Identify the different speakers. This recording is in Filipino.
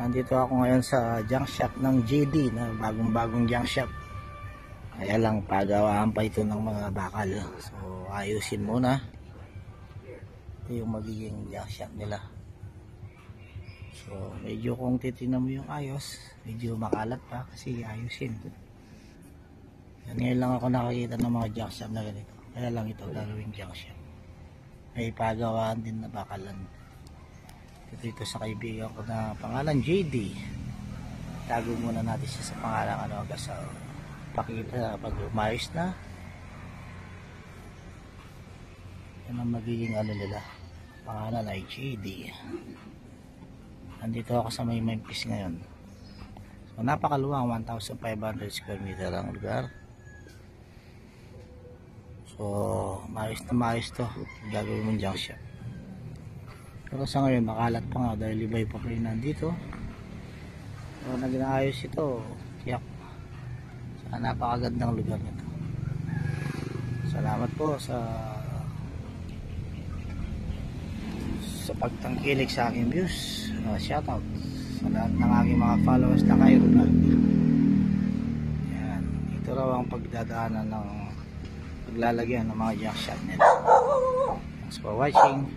Speaker 1: Nandito ako ngayon sa junk shop ng JD na bagong junk shop. Kaya lang pagawaan pa ito ng mga bakal. So ayusin muna. Ito yung magiging junk shop nila. So medyo kung titignan mo yung ayos, medyo makalat pa kasi ayusin. Yan, ngayon lang ako nakakita ng mga junk shop na ganito. Kaya lang ito gagawing junk shop. May pagawaan din na bakalan. Dito sa kaibigan ko na pangalan JD. Tago muna natin siya sa pangalan kasi pakita pag umayos na. Yan ang magiging nila. Pangalan ay JD. Nandito ako sa may Memphis ngayon. So napakaluwang, 1,500 square meter ang lugar. So maayos na maayos to. Gagawin mong junk shop. Pero sa ngayon makalat pa nga dahil iba'y pa rin nandito. So naginaayos ito. Tiyak. Sa napakagandang lugar nito. Salamat po sa pagtangkilik sa aking views. Shoutout sa lahat ng aking mga followers na kayo na. Yan. Ito raw ang pagdadaanan ng paglalagyan ng mga junk shop nila. Thanks for watching.